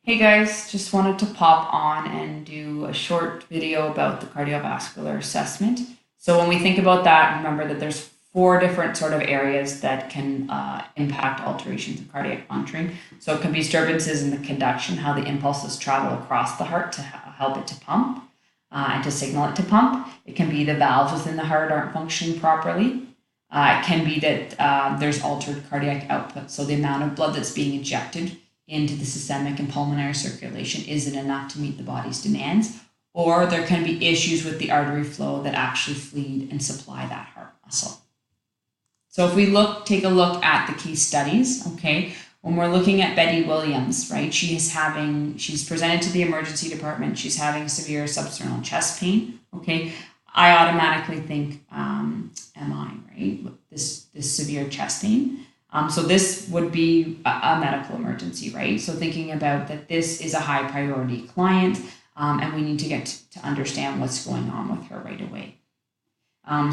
Hey guys, just wanted to pop on and do a short video about the cardiovascular assessment. So when we think about that, remember that there's four different sort of areas that can impact alterations in cardiac monitoring. So it can be disturbances in the conduction, how the impulses travel across the heart to help it to pump and to signal it to pump. It can be the valves within the heart aren't functioning properly. It can be that there's altered cardiac output, so the amount of blood that's being injected into the systemic and pulmonary circulation isn't enough to meet the body's demands, or there can be issues with the artery flow that actually feed and supply that heart muscle. So if we take a look at the case studies, okay, when we're looking at Betty Williams, right, she's presented to the emergency department, she's having severe substernal chest pain, okay. I automatically think MI, right, this severe chest pain. So this would be a medical emergency, right? So thinking about that this is a high priority client and we need to get to understand what's going on with her right away.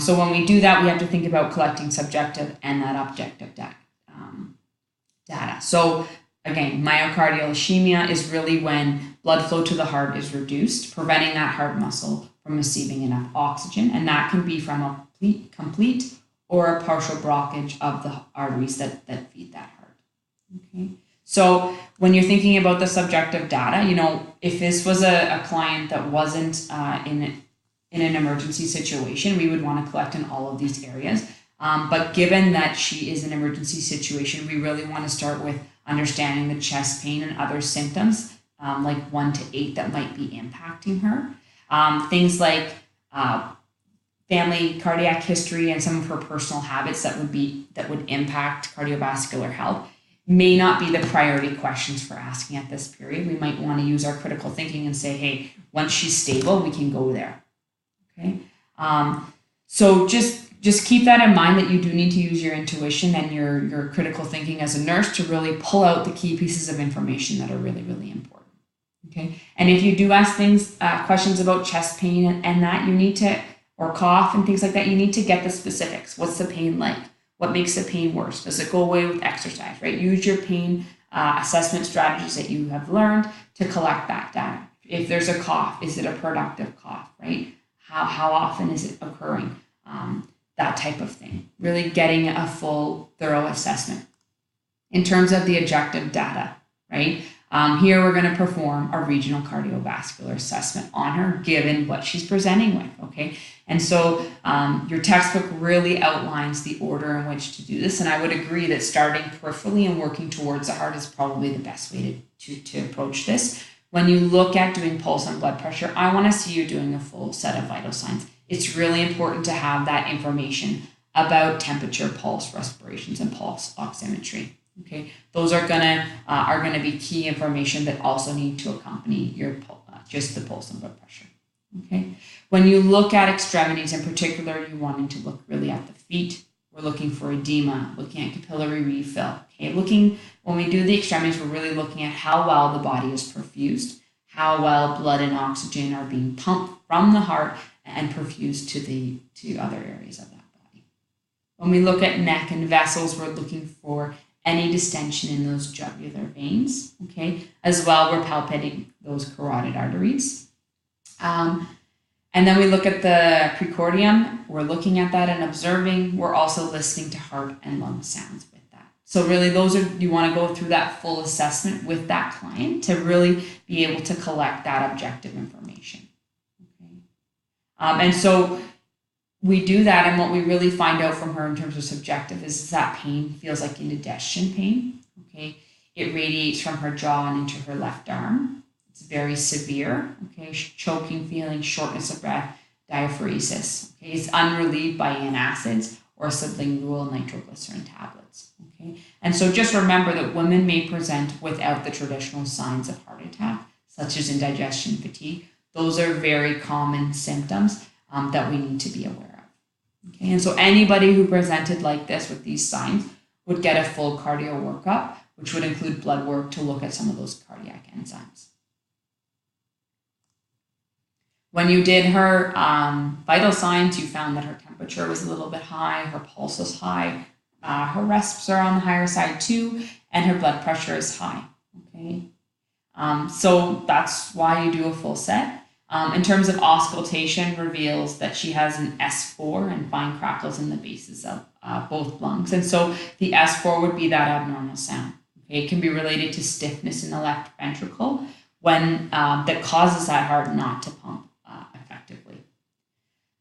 So when we do that, we have to think about collecting subjective and that objective data. So again, myocardial ischemia is really when blood flow to the heart is reduced, preventing that heart muscle from receiving enough oxygen, and that can be from a complete or a partial blockage of the arteries that feed that heart. Okay. So when you're thinking about the subjective data, if this was a client that wasn't in an emergency situation, we would want to collect in all of these areas. But given that she is an emergency situation, we really want to start with understanding the chest pain and other symptoms, like 1 to 8 that might be impacting her. Things like family cardiac history and some of her personal habits that would impact cardiovascular health may not be the priority questions for asking at this period. We might want to use our critical thinking and say, hey, once she's stable, we can go there. Okay. So just keep that in mind, that you do need to use your intuition and your critical thinking as a nurse to really pull out the key pieces of information that are really, really important. Okay. And if you do ask questions about chest pain and that, you need to, or cough and things like that, you need to get the specifics. What's the pain like? What makes the pain worse? Does it go away with exercise, right? Use your pain assessment strategies that you have learned to collect that data. If there's a cough, is it a productive cough, right? How often is it occurring? That type of thing. Really getting a full, thorough assessment. In terms of the objective data, right? Here we're going to perform a regional cardiovascular assessment on her, given what she's presenting with, okay? And so your textbook really outlines the order in which to do this, and I would agree that starting peripherally and working towards the heart is probably the best way to approach this. When you look at doing pulse and blood pressure, I want to see you doing a full set of vital signs. It's really important to have that information about temperature, pulse, respirations, and pulse oximetry. Okay, those are gonna be key information that also need to accompany your just the pulse and blood pressure. Okay, when you look at extremities in particular, you're wanting to look really at the feet. We're looking for edema, looking at capillary refill. Okay, when we do the extremities, we're really looking at how well the body is perfused, how well blood and oxygen are being pumped from the heart and perfused to other areas of that body. When we look at neck and vessels, we're looking for any distension in those jugular veins, okay? As well, we're palpating those carotid arteries. And then we look at the precordium. We're looking at that and observing. We're also listening to heart and lung sounds with that. So really, you want to go through that full assessment with that client to really be able to collect that objective information. Okay? And so we do that, and what we really find out from her in terms of subjective is that pain feels like indigestion pain. Okay, it radiates from her jaw and into her left arm. It's very severe. Okay, choking feeling, shortness of breath, diaphoresis. Okay, it's unrelieved by antacids or sublingual nitroglycerin tablets. Okay, and so just remember that women may present without the traditional signs of heart attack, such as indigestion, fatigue. Those are very common symptoms that we need to be aware of. Okay, and so anybody who presented like this with these signs would get a full cardio workup, which would include blood work to look at some of those cardiac enzymes. When you did her vital signs, you found that her temperature was a little bit high, her pulse was high, her resps are on the higher side too, and her blood pressure is high. Okay. So that's why you do a full set. In terms of auscultation, reveals that she has an S4 and fine crackles in the bases of both lungs. And so the S4 would be that abnormal sound. Okay? It can be related to stiffness in the left ventricle when that causes that heart not to pump effectively.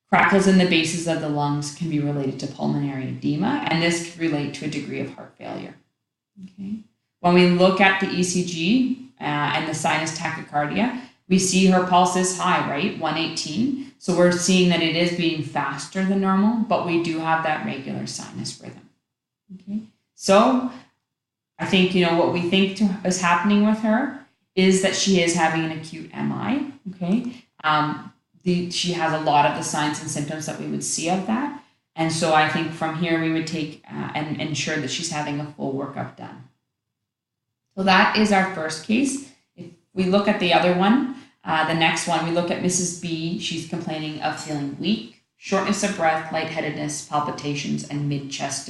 Crackles in the bases of the lungs can be related to pulmonary edema, and this can relate to a degree of heart failure. Okay? When we look at the ECG and the sinus tachycardia, we see her pulse is high, right? 118. So we're seeing that it is beating faster than normal, but we do have that regular sinus rhythm. Okay. So I think, what we think is happening with her is that she is having an acute MI. Okay. She has a lot of the signs and symptoms that we would see of that. And so I think from here we would take and ensure that she's having a full workup done. So that is our first case. If we look at the other one, the next one, we look at Mrs. B. She's complaining of feeling weak, shortness of breath, lightheadedness, palpitations, and mid-chest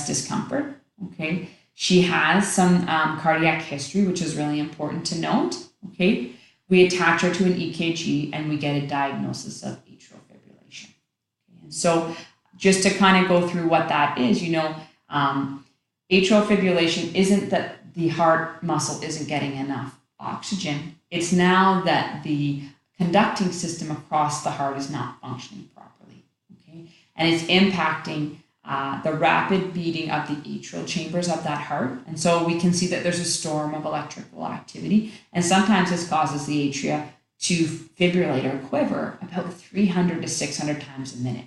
discomfort. Okay, she has some cardiac history, which is really important to note. Okay, we attach her to an EKG and we get a diagnosis of atrial fibrillation. Okay? And so, just to kind of go through what that is, atrial fibrillation isn't that the heart muscle isn't getting enough oxygen. It's now that the conducting system across the heart is not functioning properly, okay? And it's impacting the rapid beating of the atrial chambers of that heart. And so we can see that there's a storm of electrical activity. And sometimes this causes the atria to fibrillate or quiver about 300 to 600 times a minute,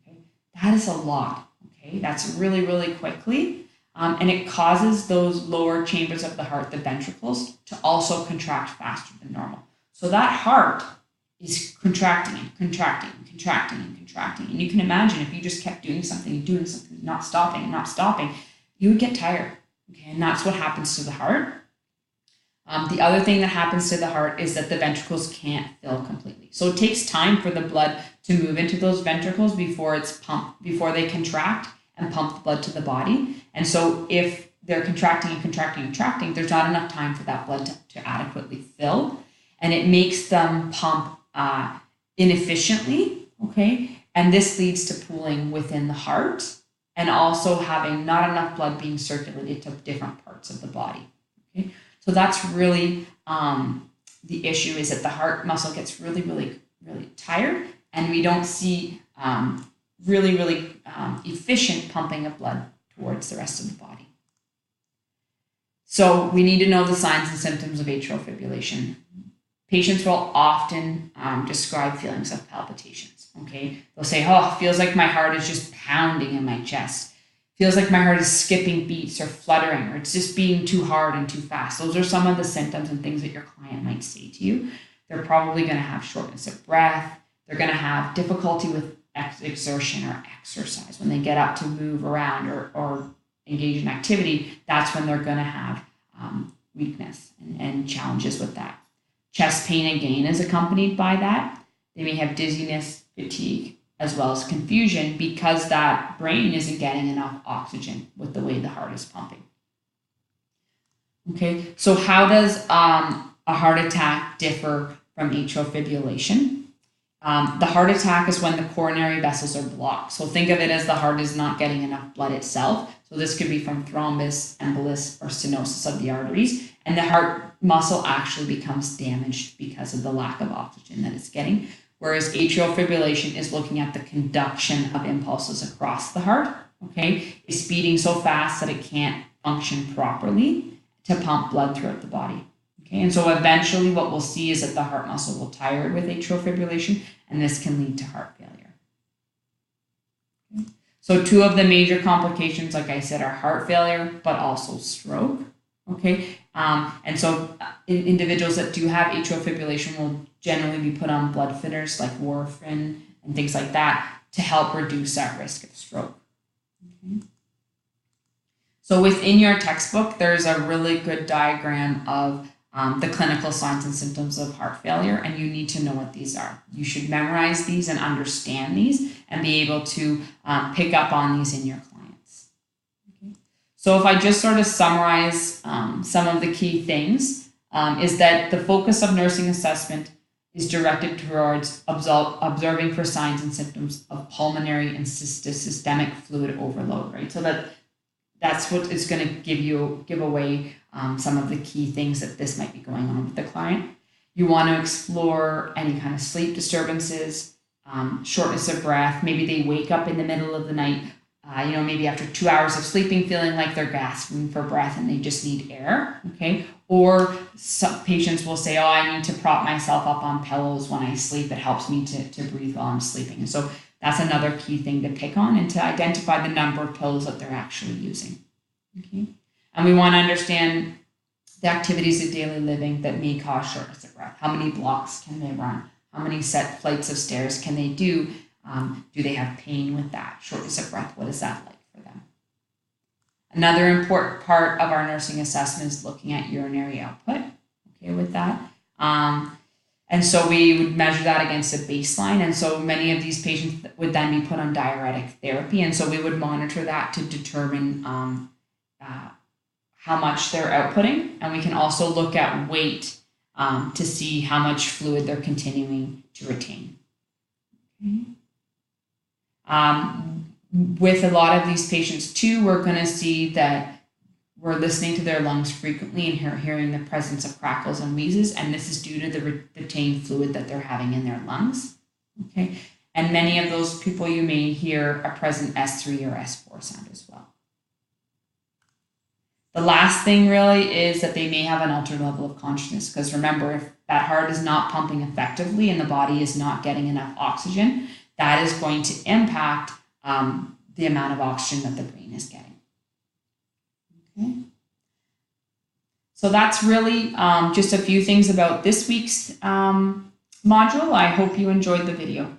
okay? That is a lot, okay? That's really, really quickly. And it causes those lower chambers of the heart, the ventricles, to also contract faster than normal. So that heart is contracting and contracting and contracting and contracting. And you can imagine if you just kept doing something, not stopping, you would get tired. Okay, and that's what happens to the heart. The other thing that happens to the heart is that the ventricles can't fill completely. So it takes time for the blood to move into those ventricles before they contract and pump the blood to the body. And so if they're contracting and contracting and contracting, there's not enough time for that blood to adequately fill. And it makes them pump inefficiently, okay? And this leads to pooling within the heart and also having not enough blood being circulated to different parts of the body, okay? So that's really the issue, is that the heart muscle gets really, really, really tired, and we don't see really efficient pumping of blood towards the rest of the body. So we need to know the signs and symptoms of atrial fibrillation. Patients will often describe feelings of palpitations, okay? They'll say, it feels like my heart is just pounding in my chest. Feels like my heart is skipping beats or fluttering, or it's just beating too hard and too fast. Those are some of the symptoms and things that your client might say to you. They're probably going to have shortness of breath. They're going to have difficulty with exertion or exercise. When they get up to move around or engage in activity, that's when they're going to have weakness and challenges with that. Chest pain again is accompanied by that. They may have dizziness, fatigue, as well as confusion, because that brain isn't getting enough oxygen with the way the heart is pumping. Okay, so how does a heart attack differ from atrial fibrillation? The heart attack is when the coronary vessels are blocked. So think of it as the heart is not getting enough blood itself. So this could be from thrombus, embolus, or stenosis of the arteries. And the heart muscle actually becomes damaged because of the lack of oxygen that it's getting. Whereas atrial fibrillation is looking at the conduction of impulses across the heart. Okay, it's beating so fast that it can't function properly to pump blood throughout the body. Okay, and so eventually what we'll see is that the heart muscle will tire with atrial fibrillation, and this can lead to heart failure. Okay. So two of the major complications, like I said, are heart failure, but also stroke. Okay, and so individuals that do have atrial fibrillation will generally be put on blood thinners like warfarin and things like that to help reduce that risk of stroke. Okay. So within your textbook, there's a really good diagram of the clinical signs and symptoms of heart failure, and you need to know what these are. You should memorize these and understand these and be able to pick up on these in your clients. Okay. So if I just sort of summarize some of the key things, is that the focus of nursing assessment is directed towards observing for signs and symptoms of pulmonary and systemic fluid overload, right? So that's what is going to give away some of the key things that this might be going on with the client. You want to explore any kind of sleep disturbances, shortness of breath. Maybe they wake up in the middle of the night, maybe after 2 hours of sleeping, feeling like they're gasping for breath and they just need air, okay? Or some patients will say, I need to prop myself up on pillows when I sleep. It helps me to breathe while I'm sleeping. And so that's another key thing to pick on and to identify the number of pillows that they're actually using, okay? And we want to understand the activities of daily living that may cause shortness of breath. How many blocks can they run? How many set flights of stairs can they do? Do they have pain with that? Shortness of breath, what is that like for them? Another important part of our nursing assessment is looking at urinary output, okay, with that. And so we would measure that against a baseline. And so many of these patients would then be put on diuretic therapy. And so we would monitor that to determine how much they're outputting. And we can also look at weight to see how much fluid they're continuing to retain. Okay. With a lot of these patients too, we're going to see that we're listening to their lungs frequently and hearing the presence of crackles and wheezes, and this is due to the retained fluid that they're having in their lungs. Okay, and many of those people you may hear a present S3 or S4 sound as well. The last thing really is that they may have an altered level of consciousness, because remember, if that heart is not pumping effectively and the body is not getting enough oxygen, that is going to impact the amount of oxygen that the brain is getting. Okay. So that's really just a few things about this week's module. I hope you enjoyed the video.